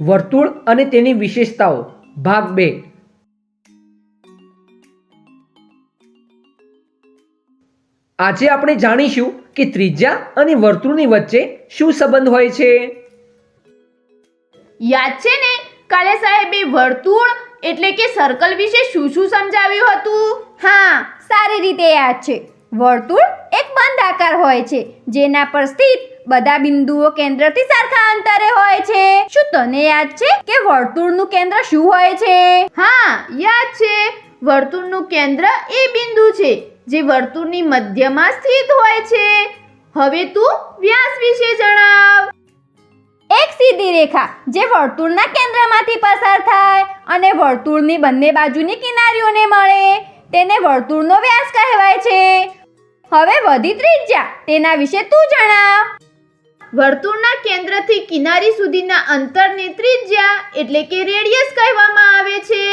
વર્તુળ અને તેની વિશેષતાઓ ભાગ 2। આજે આપણે જાણીશું કે ત્રિજ્યા અને વર્તુળની વચ્ચે શું સંબંધ હોય છે। યાદ છે ને કાલે સાહેબે વર્તુળ એટલે કે સર્કલ વિશે શું સમજાવ્યું હતું? હા, સારી રીતે યાદ છે। વર્તુળ એક બંધ આકાર હોય છે જેના પર સ્થિત બધા બિંદુઓ કેન્દ્રથી સરખા અંતરે હોય છે। શું તને યાદ છે કે વર્તુળનું કેન્દ્ર શું હોય છે? હા, યાદ છે। વર્તુળનું કેન્દ્ર એ બિંદુ છે જે વર્તુળની મધ્યમાં સ્થિત હોય છે। હવે તું વ્યાસ વિશે જણાવ। એક સીધી રેખા જે વર્તુળના કેન્દ્રમાંથી પસાર થાય અને વર્તુળની બંને બાજુની કિનારીઓને મળે તેને વર્તુળનો વ્યાસ કહેવાય છે। હવે વધી ત્રિજ્યા, તેના વિશે તું જણાવ। વર્તુળના કેન્દ્રથી કિનારી સુધીના અંતરને ત્રિજ્યા એટલે કે રેડિયસ કહેવામાં આવે છે।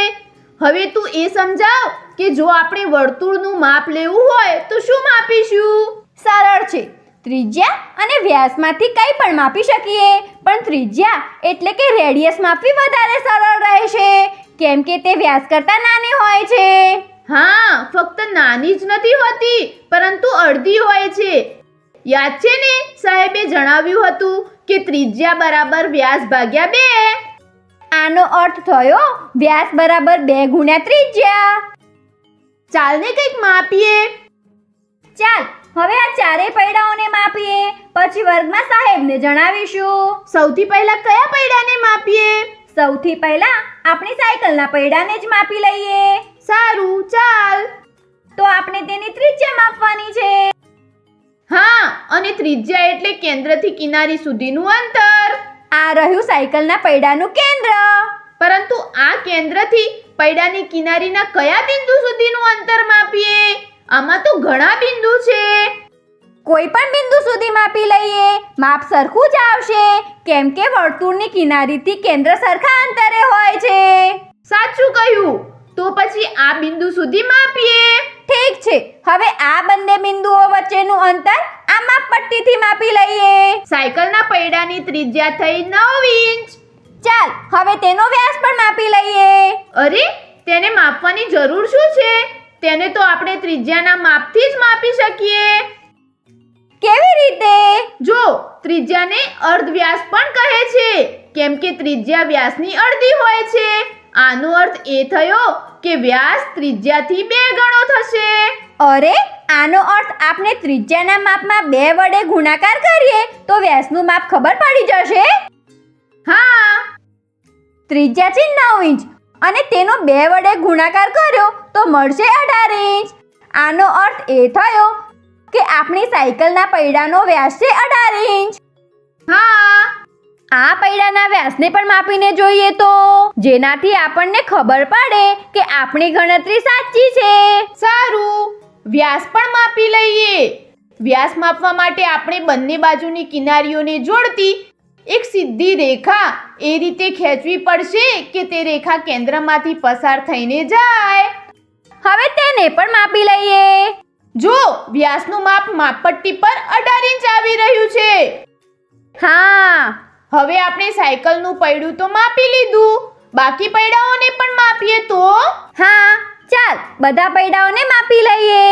હવે તું એ સમજાવ કે જો આપણે વર્તુળનું માપ લેવું હોય તો શું માપીશું? સરળ છે। ત્રિજ્યા અને વ્યાસમાંથી કંઈ પણ માપી શકીએ, પણ ત્રિજ્યા એટલે કે રેડિયસ માપવી વધારે સરળ રહેશે કેમ કે તે વ્યાસ કરતાં નાની હોય છે। હા, ફક્ત નાની જ નથી હોતી પરંતુ અડધી હોય છે। યાદ છે ને સાહેબે જણાવ્યું હતું કે ત્રિજ્યા બરાબર વ્યાસ ભાગ્યા 2। આનો અર્થ થયો વ્યાસ બરાબર 2 ગુણ્યા ત્રિજ્યા। ચાલને કંઈક માપીએ। ચાલ હવે આ ચારેય પૈડાઓને માપીએ, પછી વર્ગમાં સાહેબને જણાવીશું। સૌથી પહેલા કયા પૈડાને માપીએ? સૌથી પહેલા આપણી સાયકલના પૈડાને જ માપી લઈએ। સારું, ચાલ। તો આપણે તેની ત્રિજ્યા માપવાની છે। હા, અને ત્રિજ્યા એટલે કેન્દ્રથી કિનારી સુધીનું અંતર। આ રહ્યું સાયકલના પૈડાનું કેન્દ્ર। પરંતુ આ કેન્દ્રથી પૈડાની કિનારીના કયા બિંદુ સુધીનું અંતર માપીએ? આમાં તો ઘણા બિંદુ છે। કોઈ પણ બિંદુ સુધી માપી લઈએ, માપ સરખું જ આવશે કેમ કે વર્તુળની કિનારીથી કેન્દ્ર સરખા અંતરે હોય છે। સાચું કહ્યું। તો પછી આ બિંદુ સુધી માપીએ। ઠીક છે, હવે આ બંને બિંદુઓ વચ્ચેનું અંતર આ માપપટ્ટીથી માપી લઈએ। સાયકલના પૈડાની ત્રિજ્યા થઈ 9 ઇંચ। ચાલ હવે તેનો વ્યાસ પણ માપી લઈએ। અરે, તેને માપવાની જરૂર શું છે? તેને તો આપણે ત્રિજ્યાના માપથી જ માપી શકીએ। કેવી રીતે? જો, ત્રિજ્યાને અર્ધ વ્યાસ પણ કહે છે કેમ કે ત્રિજ્યા વ્યાસની અડધી હોય છે। આનો અર્થ એ થયો કે વ્યાસ ત્રિજ્યાથી 2 ગણો થશે। અરે, આનો અર્થ આપણે ત્રિજ્યાના માપમાં 2 વડે ગુણાકાર કરીએ તો વ્યાસનું માપ ખબર પડી જશે। હા, ત્રિજ્યા છે 9 ઇંચ અને તેનો 2 વડે ગુણાકાર કર્યો તો મળશે 18 ઇંચ। આનો અર્થ એ થયો કે આપણી સાયકલના પૈડાનો વ્યાસ છે 18 ઇંચ। હા, આ પૈડાના વ્યાસને પણ માપીને જોઈએ તો જેનાથી આપણને ખબર પડે કે આપણી ગણતરી સાચી છે। સારું, વ્યાસ પણ માપી લઈએ। વ્યાસ માપવા માટે આપણે બંને બાજુની કિનારીઓને જોડતી એક સીધી રેખા એ રીતે ખેંચવી પડશે કે તે રેખા કેન્દ્રમાંથી પસાર થઈને જાય। હવે તેને પણ માપી લઈએ। જો, વ્યાસનું માપ માપપટ્ટી પર 18 ઇંચ આવી રહ્યું છે। હા, હવે આપણે સાયકલનું પૈડું તો માપી લીધું, બાકી પૈડાઓને પણ માપીએ તો? હા, ચાલ બધા પૈડાઓને માપી લઈએ।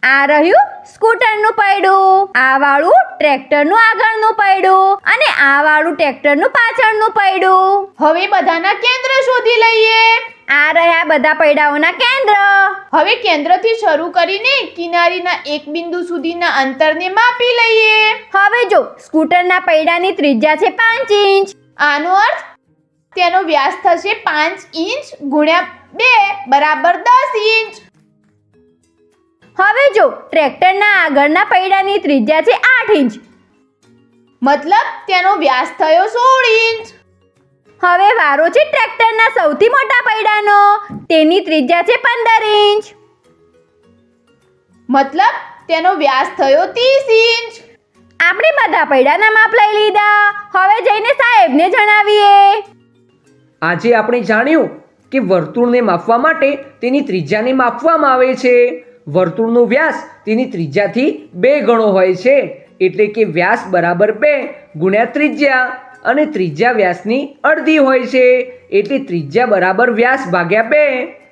આ રહ્યું સ્કૂટરનું પૈડું, આ વાળું ટ્રેક્ટરનું આગળનું પૈડું અને આ વાળું ટ્રેક્ટરનું પાછળનું પૈડું। હવે બધાના કેન્દ્ર શોધી લઈએ। આ રહ્યા બધા પૈડાઓના કેન્દ્ર। હવે કેન્દ્રથી શરૂ કરીને કિનારીના એક બિંદુ સુધીના અંતરને માપી લઈએ। હવે જો, સ્કૂટરના પૈડાની ત્રિજ્યા છે 5 ઇંચ। આનો અર્થ તેનો વ્યાસ થશે 5 ઇંચ ગુણ્યા 2 બરાબર 10 ઇંચ। હવે જો, ટ્રેક્ટરના આગળના પૈડાની ત્રિજ્યા છે 8 ઇંચ, મતલબ તેનો વ્યાસ થયો 16 ઇંચ। હવે વારો છે ટ્રેક્ટરના સૌથી મોટા પૈડાનો, તેની ત્રિજ્યા છે 15 ઇંચ, મતલબ તેનો વ્યાસ થયો 30 ઇંચ। આપણે બધા પૈડાના માપ લઈ લીધા। હવે જઈને સાહેબને જણાવીએ। આજે આપણે જાણ્યું કે વર્તુળને માપવા માટે તેની ત્રિજ્યાને માપવામાં આવે છે। વર્તુળનો વ્યાસ તેની ત્રિજ્યાથી 2 ગણો હોય છે, એટલે કે વ્યાસ બરાબર 2 ગુણ્યા ત્રિજ્યા। અને ત્રિજ્યા વ્યાસની અડધી હોય છે. એટલે ત્રિજ્યા બરાબર વ્યાસ ભાગ્યા 2.